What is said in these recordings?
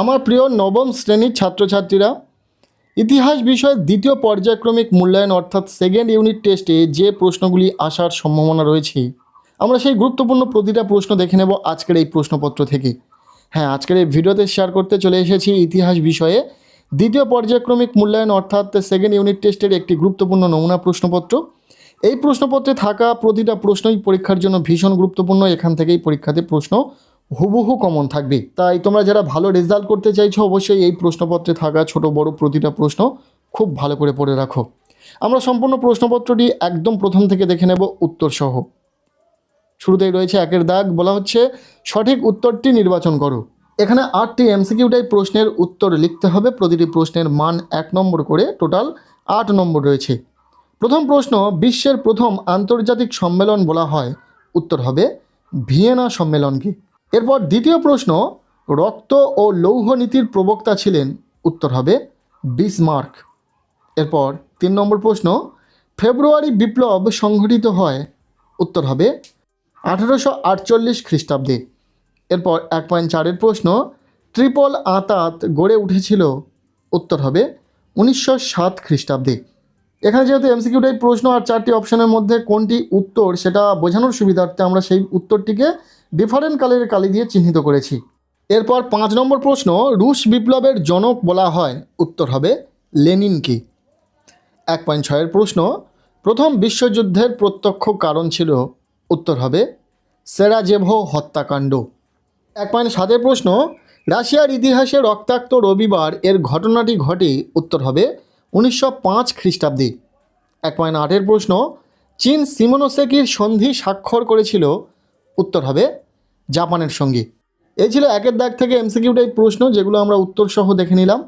আমার প্রিয় নবম শ্রেণীর ছাত্রছাত্রীরা, ইতিহাস বিষয়ের দ্বিতীয় পর্যায়ক্রমিক মূল্যায়ন অর্থাৎ সেকেন্ড ইউনিট টেস্টে যে প্রশ্নগুলি আসার সম্ভাবনা রয়েছে, আমরা সেই গুরুত্বপূর্ণ প্রতিটা প্রশ্ন দেখে নেব আজকের এই প্রশ্নপত্র থেকে। হ্যাঁ, আজকের এই ভিডিওতে শেয়ার করতে চলে এসেছি ইতিহাস বিষয়ে দ্বিতীয় পর্যায়ক্রমিক মূল্যায়ন অর্থাৎ সেকেন্ড ইউনিট টেস্টের একটি গুরুত্বপূর্ণ নমুনা প্রশ্নপত্র। এই প্রশ্নপত্রে থাকা প্রতিটা প্রশ্নই পরীক্ষার জন্য ভীষণ গুরুত্বপূর্ণ। এখান থেকেই পরীক্ষাতে প্রশ্ন হুবহু কমন থাকবে। তাই তোমরা যারা ভালো রেজাল্ট করতে চাইছো, অবশ্যই এই প্রশ্নপত্রে থাকা ছোট বড় প্রতিটা প্রশ্ন খুব ভালো করে পড়ে রাখো। আমরা সম্পূর্ণ প্রশ্নপত্রটি একদম প্রথম থেকে দেখে নেব উত্তর সহ। শুরুতেই রয়েছে একের দাগ, বলা হচ্ছে সঠিক উত্তরটি নির্বাচন করো। এখানে 8টি এমসিকিউ টাইপ প্রশ্নের উত্তর লিখতে হবে। প্রতিটি প্রশ্নের মান 1 নম্বর করে, টোটাল 8 নম্বর রয়েছে। প্রথম প্রশ্ন, বিশ্বের প্রথম আন্তর্জাতিক সম্মেলন বলা হয়, উত্তর হবে ভিয়েনা সম্মেলনকে। এরপর দ্বিতীয় প্রশ্ন, রক্ত ও লৌহ নীতির প্রবক্তা ছিলেন, উত্তর হবে বিসমার্ক। এরপর 3 নম্বর প্রশ্ন, ফেব্রুয়ারি বিপ্লব সংঘটিত হয়, উত্তর হবে 1848 খ্রিস্টাব্দে। এরপর 1.4-এর প্রশ্ন, ট্রিপল আঁতাত গড়ে উঠেছিল, উত্তর হবে 1907 খ্রিস্টাব্দে। এখানে যেহেতু এমসিকিউ টাইপ প্রশ্ন আর 4টি অপশনের মধ্যে কোনটি উত্তর সেটা বোঝানোর সুবিধার্থে আমরা সেই উত্তরটিকে ডিফারেন্ট কালারের কালি দিয়ে চিহ্নিত করেছি। এরপর 5 নম্বর প্রশ্ন, রুশ বিপ্লবের জনক বলা হয়, উত্তর হবে লেনিনকে। 1.6-এর প্রশ্ন, প্রথম বিশ্বযুদ্ধের প্রত্যক্ষ কারণ ছিল, উত্তর হবে সেরাজেভো হত্যাকাণ্ড। 1.7-এর প্রশ্ন, রাশিয়ার ইতিহাসে রক্তাক্ত রবিবার এর ঘটনাটি ঘটে, উত্তর হবে 1905 খ্রিস্টাব্দে। 1.8-এর প্রশ্ন, চীন সিমোনোসেকির সন্ধি স্বাক্ষর করেছিল, উত্তর হবে জাপানের সঙ্গে। এই ছিল একের দাগ থেকে এমসিকিউ টাইপ প্রশ্ন, যেগুলো আমরা উত্তর সহ দেখে নিলাম।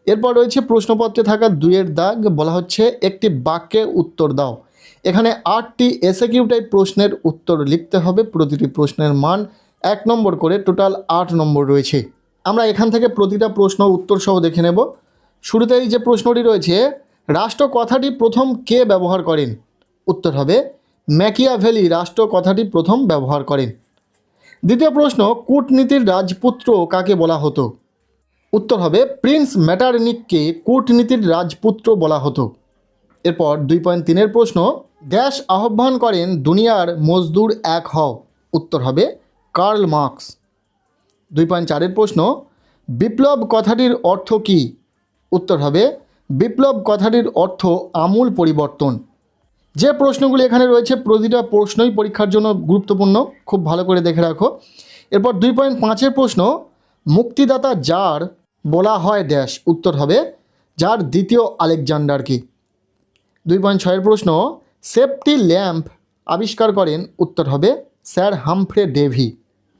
এরপর রয়েছে প্রশ্নপত্রে থাকা 2-এর দাগ, বলা হচ্ছে একটি বাক্যে উত্তর দাও। এখানে 8টি এসএকিউ টাইপ প্রশ্নের উত্তর লিখতে হবে। প্রতিটি প্রশ্নের মান 1 নম্বর করে, টোটাল 8 নম্বর রয়েছে। আমরা এখান থেকে প্রতিটা প্রশ্ন উত্তর সহ দেখে নেব। শুরুতেই যে প্রশ্নটি রয়েছে, রাষ্ট্র কথাটি প্রথম কে ব্যবহার করেন, উত্তর হবে ম্যাকিয়াভেলি রাষ্ট্র কথাটি প্রথম ব্যবহার করেন। দ্বিতীয় প্রশ্ন, কূটনীতির রাজপুত্র কাকে বলা হতো, উত্তর হবে প্রিন্স মেটারনিককে কূটনীতির রাজপুত্র বলা হতো। এরপর 2.3-এর প্রশ্ন, ড্যাশ আহ্বান করেন দুনিয়ার মজদুর এক হও, উত্তর হবে কার্ল মার্কস। 2.4-এর প্রশ্ন, বিপ্লব কথাটির অর্থ কী, উত্তর হবে বিপ্লব কথাটির অর্থ আমূল পরিবর্তন। যে প্রশ্নগুলি এখানে রয়েছে প্রতিটা প্রশ্নই পরীক্ষার জন্য গুরুত্বপূর্ণ, খুব ভালো করে দেখে রাখো। এরপর 2.5-এর প্রশ্ন, মুক্তিদাতা যার বলা হয় ড্যাশ, উত্তর হবে যার দ্বিতীয় আলেকজান্ডারকে। 2.6-এর প্রশ্ন, সেফটি ল্যাম্প আবিষ্কার করেন, উত্তর হবে স্যার হামফ্রে ডেভি।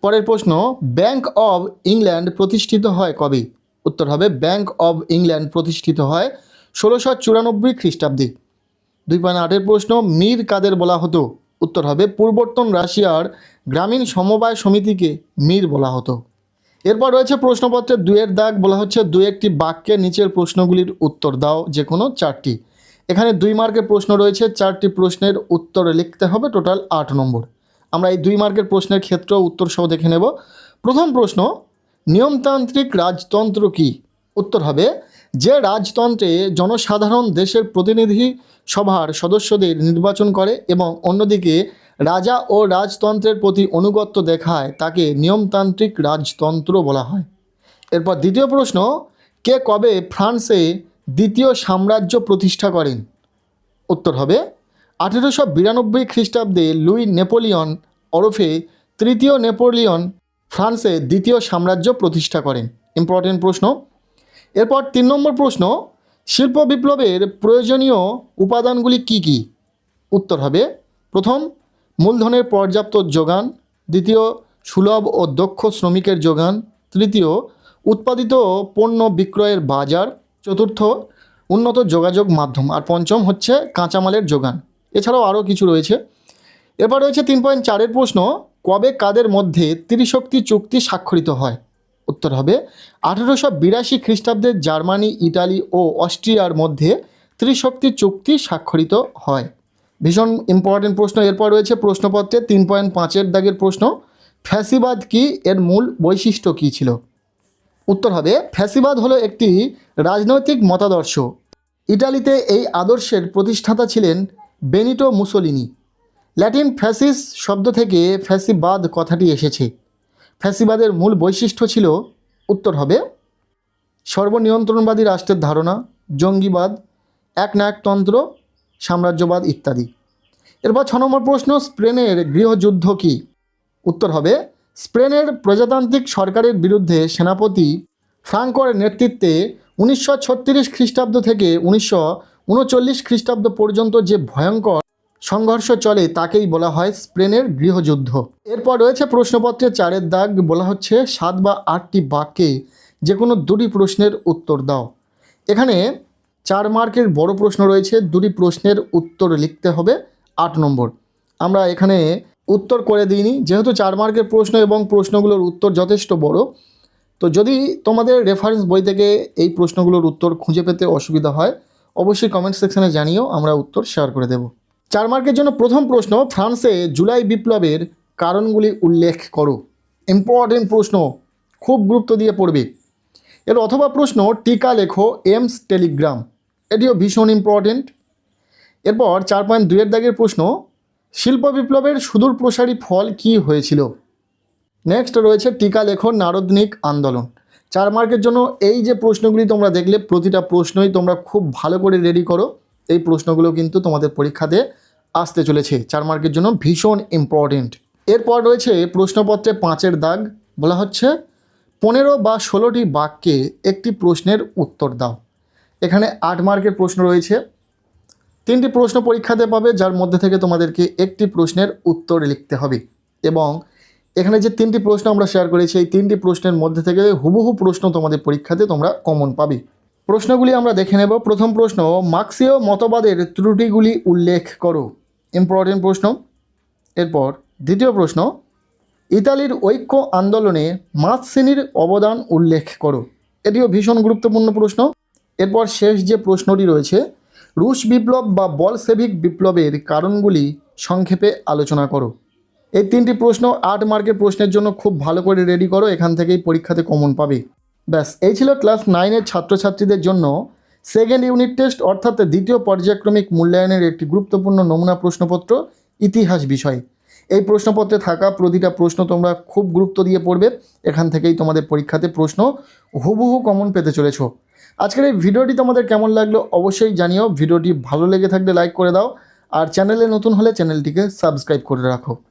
পরের প্রশ্ন, ব্যাংক অব ইংল্যান্ড প্রতিষ্ঠিত হয় কবে, উত্তর হবে ব্যাংক অব ইংল্যান্ড প্রতিষ্ঠিত হয় 1694 খ্রিস্টাব্দে। 2.8-এর প্রশ্ন, মীর কাদের বলা হতো, উত্তর হবে পূর্বর্তন রাশিয়ার গ্রামীণ সমবায় সমিতিকে মীর বলা হতো। এরপর রয়েছে প্রশ্নপত্রের 2-এর দাগ, বলা হচ্ছে 2-একটি বাক্যে নিচের প্রশ্নগুলির উত্তর দাও, যে কোনো 4টি। এখানে 2 মার্কের প্রশ্ন রয়েছে, 4টি প্রশ্নের উত্তর লিখতে হবে, টোটাল 8 নম্বর। আমরা এই 2 মার্কের প্রশ্নের ক্ষেত্রেও উত্তর সহ দেখে নেব। প্রথম প্রশ্ন, নিয়মতান্ত্রিক রাজতন্ত্র কি, উত্তর হবে যে রাজতন্ত্রে জনসাধারণ দেশের প্রতিনিধি সভার সদস্যদের নির্বাচন করে এবং অন্যদিকে রাজা ও রাজতন্ত্রের প্রতি আনুগত্য দেখায় তাকে নিয়মতান্ত্রিক রাজতন্ত্র বলা হয়। এরপর দ্বিতীয় প্রশ্ন, কে কবে ফ্রান্সে দ্বিতীয় সাম্রাজ্য প্রতিষ্ঠা করেন, উত্তর হবে 1892 খ্রিস্টাব্দে লুই নেপোলিয়ন ওরফে তৃতীয় নেপোলিয়ন ফ্রান্সে দ্বিতীয় সাম্রাজ্য প্রতিষ্ঠা করেন। ইম্পর্টেন্ট প্রশ্ন। এরপর 3 নম্বর প্রশ্ন, শিল্প বিপ্লবের প্রয়োজনীয় উপাদানগুলি কি কি, উত্তর হবে প্রথম মূলধনের পর্যাপ্ত যোগান, দ্বিতীয় সুলভ ও দক্ষ শ্রমিকের যোগান, তৃতীয় উৎপাদিত পণ্য বিক্রয়ের বাজার, চতুর্থ উন্নত যোগাযোগ মাধ্যম, আর পঞ্চম হচ্ছে কাঁচামালের যোগান। এছাড়াও আরও কিছু রয়েছে। এরপর রয়েছে 3.4-এর প্রশ্ন, কবে কাদের মধ্যে ত্রিশক্তি চুক্তি স্বাক্ষরিত হয়, উত্তর হবে 1882 খ্রিস্টাব্দে জার্মানি, ইটালি ও অস্ট্রিয়ার মধ্যে ত্রিশক্তি চুক্তি স্বাক্ষরিত হয়। ভীষণ ইম্পর্টেন্ট প্রশ্ন। এরপর রয়েছে প্রশ্নপত্রে 3.5-এর দাগের প্রশ্ন, ফ্যাসিবাদ কি, এর মূল বৈশিষ্ট্য কী ছিল, উত্তর হবে ফ্যাসিবাদ হলো একটি রাজনৈতিক মতাদর্শ। ইটালিতে এই আদর্শের প্রতিষ্ঠাতা ছিলেন বেনিটো মুসোলিনি। ল্যাটিন ফ্যাসিস শব্দ থেকে ফ্যাসিবাদ কথাটি এসেছে। ফ্যাসিবাদের মূল বৈশিষ্ট্য ছিল, উত্তর হবে সর্বনিয়ন্ত্রণবাদী রাষ্ট্রের ধারণা, জঙ্গিবাদ, একনায়কতন্ত্র, সাম্রাজ্যবাদ ইত্যাদি। এরপর 6 নম্বর প্রশ্ন, স্পেনের গৃহযুদ্ধ কি? উত্তর হবে স্পেনের প্রজাতান্ত্রিক সরকারের বিরুদ্ধে সেনাপতি ফ্রাঙ্কোর নেতৃত্বে 1936 খ্রিস্টাব্দ থেকে 1939 খ্রিস্টাব্দ পর্যন্ত যে ভয়ঙ্কর সংঘর্ষ চলে তাকেই বলা হয় স্পেনের গৃহযুদ্ধ। এরপর রয়েছে প্রশ্নপত্রে 4-এর দাগ, বলা হচ্ছে 7 বা 8টি বাক্যে যে কোনো 2টি প্রশ্নের উত্তর দাও। এখানে 4 মার্কের বড় প্রশ্ন রয়েছে, 2টি প্রশ্নের উত্তর লিখতে হবে 8 নম্বর। আমরা এখানে উত্তর করে দিইনি, যেহেতু 4 মার্কের প্রশ্ন এবং প্রশ্নগুলোর উত্তর যথেষ্ট বড়। তো যদি তোমাদের রেফারেন্স বই থেকে এই প্রশ্নগুলোর উত্তর খুঁজে পেতে অসুবিধা হয়, অবশ্যই কমেন্ট সেকশনে জানিও, আমরা উত্তর শেয়ার করে দেব। 4 মার্কের জন্য প্রথম প্রশ্ন, ফ্রান্সে জুলাই বিপ্লবের কারণগুলি উল্লেখ করো। ইম্পর্টেন্ট প্রশ্ন, খুব গুরুত্ব দিয়ে পড়বে। এর অথবা প্রশ্ন, টিকা লেখো এমস টেলিগ্রাম, এটিও ভীষণ ইম্পর্টেন্ট। এরপর 4.2-এর দাগের প্রশ্ন, শিল্প বিপ্লবের সুদূর প্রসারী ফল কি হয়েছিল? নেক্সট রয়েছে টিকা লেখো নারদনিক আন্দোলন। 4 মার্কের জন্য এই যে প্রশ্নগুলি তোমরা দেখলে, প্রতিটা প্রশ্নই তোমরা খুব ভালো করে রেডি করো। এই প্রশ্নগুলো কিন্তু তোমাদের পরীক্ষাতে আসতে চলেছে, 4 মার্কের জন্য ভীষণ ইম্পর্টেন্ট। এরপর রয়েছে প্রশ্নপত্রে 5-এর দাগ, বলা হচ্ছে 15 বা 16টি বাক্যে একটি প্রশ্নের উত্তর দাও। এখানে 8 মার্কের প্রশ্ন রয়েছে, 3টি প্রশ্ন পরীক্ষাতে পাবে, যার মধ্যে থেকে তোমাদেরকে একটি প্রশ্নের উত্তর লিখতে হবে। এবং এখানে যে 3টি প্রশ্ন আমরা শেয়ার করেছি, এই 3টি প্রশ্নের মধ্যে থেকে হুবহু প্রশ্ন তোমাদের পরীক্ষাতে তোমরা কমন পাবে। প্রশ্নগুলি আমরা দেখে নেব। প্রথম প্রশ্ন, মার্ক্সীয় মতবাদের ত্রুটিগুলি উল্লেখ করো। ইম্পর্টেন্ট প্রশ্ন। এরপর দ্বিতীয় প্রশ্ন, ইতালির ঐক্য আন্দোলনে মাৎসিনির অবদান উল্লেখ করো। এটিও ভীষণ গুরুত্বপূর্ণ প্রশ্ন। এরপর শেষ যে প্রশ্নটি রয়েছে, রুশ বিপ্লব বা বলশেভিক বিপ্লবের কারণগুলি সংক্ষেপে আলোচনা করো। এই 3টি প্রশ্ন 8 মার্কের প্রশ্নের জন্য খুব ভালো করে রেডি করো, এখান থেকেই পরীক্ষাতে কমন পাবে। ব্যাস, এই ছিল ক্লাস 9-এর ছাত্রছাত্রীদের জন্য সেকেন্ড ইউনিট টেস্ট অর্থাৎ দ্বিতীয় পর্যায়ক্রমিক মূল্যায়নের একটি গুরুত্বপূর্ণ নমুনা প্রশ্নপত্র ইতিহাস বিষয়। এই প্রশ্নপত্রে থাকা প্রতিটা প্রশ্ন তোমরা খুব গুরুত্ব দিয়ে পড়বে, এখান থেকেই তোমাদের পরীক্ষাতে প্রশ্ন হুবহু কমন পেতে চলেছ। আজকের এই ভিডিওটি তোমাদের কেমন লাগলো অবশ্যই জানিও। ভিডিওটি ভালো লেগে থাকলে লাইক করে দাও, আর চ্যানেলে নতুন হলে চ্যানেলটিকে সাবস্ক্রাইব করে রাখো।